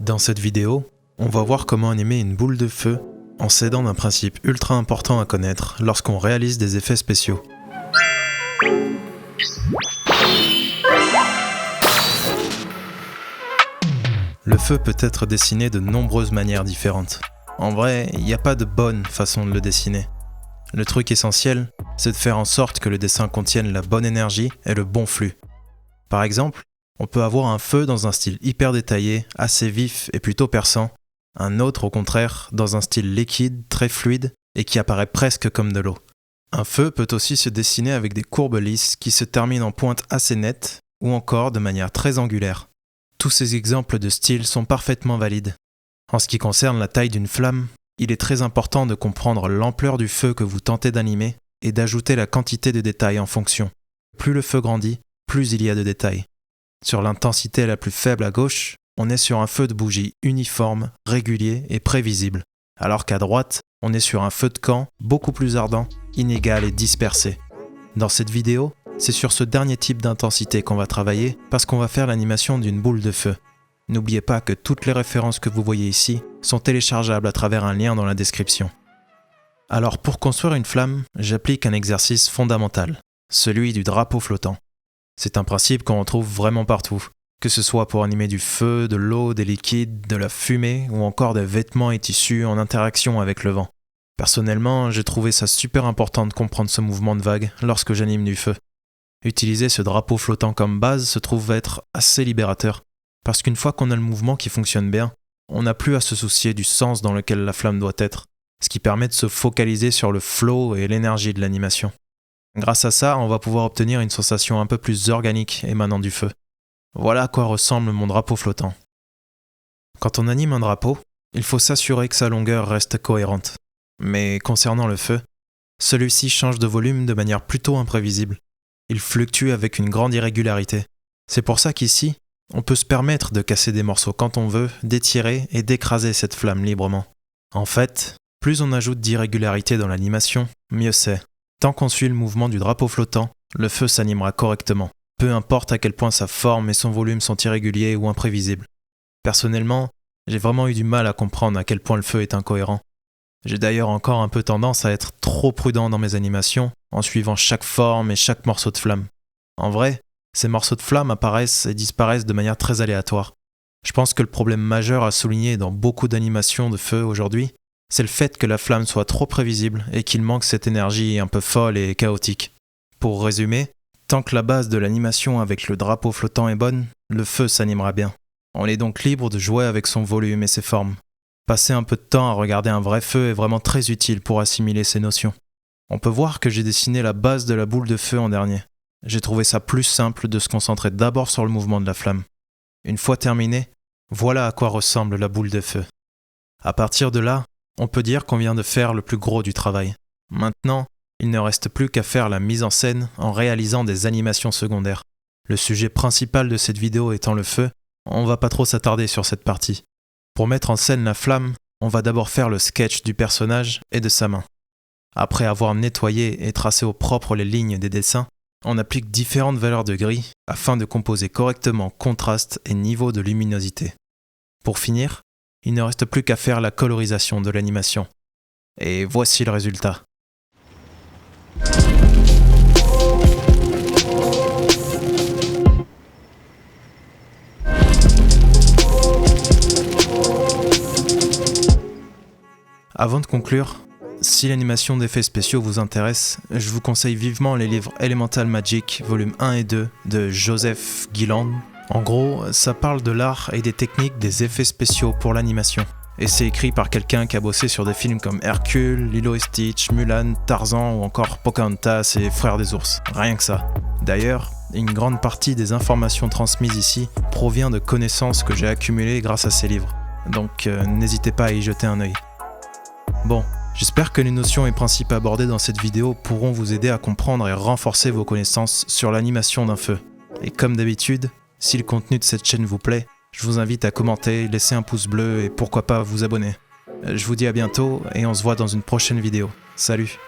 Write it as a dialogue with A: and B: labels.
A: Dans cette vidéo, on va voir comment animer une boule de feu en s'aidant d'un principe ultra important à connaître lorsqu'on réalise des effets spéciaux. Le feu peut être dessiné de nombreuses manières différentes. En vrai, il n'y a pas de bonne façon de le dessiner. Le truc essentiel, c'est de faire en sorte que le dessin contienne la bonne énergie et le bon flux. Par exemple, on peut avoir un feu dans un style hyper détaillé, assez vif et plutôt perçant, un autre au contraire dans un style liquide, très fluide et qui apparaît presque comme de l'eau. Un feu peut aussi se dessiner avec des courbes lisses qui se terminent en pointe assez nette ou encore de manière très angulaire. Tous ces exemples de style sont parfaitement valides. En ce qui concerne la taille d'une flamme, il est très important de comprendre l'ampleur du feu que vous tentez d'animer et d'ajouter la quantité de détails en fonction. Plus le feu grandit, plus il y a de détails. Sur l'intensité la plus faible à gauche, on est sur un feu de bougie uniforme, régulier et prévisible, alors qu'à droite, on est sur un feu de camp beaucoup plus ardent, inégal et dispersé. Dans cette vidéo, c'est sur ce dernier type d'intensité qu'on va travailler parce qu'on va faire l'animation d'une boule de feu. N'oubliez pas que toutes les références que vous voyez ici sont téléchargeables à travers un lien dans la description. Alors pour construire une flamme, j'applique un exercice fondamental, celui du drapeau flottant. C'est un principe qu'on retrouve vraiment partout, que ce soit pour animer du feu, de l'eau, des liquides, de la fumée ou encore des vêtements et tissus en interaction avec le vent. Personnellement, j'ai trouvé ça super important de comprendre ce mouvement de vague lorsque j'anime du feu. Utiliser ce drapeau flottant comme base se trouve être assez libérateur, parce qu'une fois qu'on a le mouvement qui fonctionne bien, on n'a plus à se soucier du sens dans lequel la flamme doit être, ce qui permet de se focaliser sur le flow et l'énergie de l'animation. Grâce à ça, on va pouvoir obtenir une sensation un peu plus organique émanant du feu. Voilà à quoi ressemble mon drapeau flottant. Quand on anime un drapeau, il faut s'assurer que sa longueur reste cohérente. Mais concernant le feu, celui-ci change de volume de manière plutôt imprévisible. Il fluctue avec une grande irrégularité. C'est pour ça qu'ici, on peut se permettre de casser des morceaux quand on veut, d'étirer et d'écraser cette flamme librement. En fait, plus on ajoute d'irrégularité dans l'animation, mieux c'est. Tant qu'on suit le mouvement du drapeau flottant, le feu s'animera correctement, peu importe à quel point sa forme et son volume sont irréguliers ou imprévisibles. Personnellement, j'ai vraiment eu du mal à comprendre à quel point le feu est incohérent. J'ai d'ailleurs encore un peu tendance à être trop prudent dans mes animations, en suivant chaque forme et chaque morceau de flamme. En vrai, ces morceaux de flamme apparaissent et disparaissent de manière très aléatoire. Je pense que le problème majeur à souligner dans beaucoup d'animations de feu aujourd'hui, c'est le fait que la flamme soit trop prévisible et qu'il manque cette énergie un peu folle et chaotique. Pour résumer, tant que la base de l'animation avec le drapeau flottant est bonne, le feu s'animera bien. On est donc libre de jouer avec son volume et ses formes. Passer un peu de temps à regarder un vrai feu est vraiment très utile pour assimiler ces notions. On peut voir que j'ai dessiné la base de la boule de feu en dernier. J'ai trouvé ça plus simple de se concentrer d'abord sur le mouvement de la flamme. Une fois terminé, voilà à quoi ressemble la boule de feu. À partir de là, on peut dire qu'on vient de faire le plus gros du travail. Maintenant, il ne reste plus qu'à faire la mise en scène en réalisant des animations secondaires. Le sujet principal de cette vidéo étant le feu, on va pas trop s'attarder sur cette partie. Pour mettre en scène la flamme, on va d'abord faire le sketch du personnage et de sa main. Après avoir nettoyé et tracé au propre les lignes des dessins, on applique différentes valeurs de gris afin de composer correctement contraste et niveau de luminosité. Pour finir, il ne reste plus qu'à faire la colorisation de l'animation. Et voici le résultat. Avant de conclure, si l'animation d'effets spéciaux vous intéresse, je vous conseille vivement les livres Elemental Magic, volumes 1 et 2 de Joseph Gilland. En gros, ça parle de l'art et des techniques des effets spéciaux pour l'animation. Et c'est écrit par quelqu'un qui a bossé sur des films comme Hercule, Lilo et Stitch, Mulan, Tarzan ou encore Pocahontas et Frères des ours. Rien que ça. D'ailleurs, une grande partie des informations transmises ici provient de connaissances que j'ai accumulées grâce à ces livres. Donc n'hésitez pas à y jeter un œil. Bon, j'espère que les notions et principes abordés dans cette vidéo pourront vous aider à comprendre et renforcer vos connaissances sur l'animation d'un feu. Et comme d'habitude, si le contenu de cette chaîne vous plaît, je vous invite à commenter, laisser un pouce bleu et pourquoi pas vous abonner. Je vous dis à bientôt et on se voit dans une prochaine vidéo. Salut!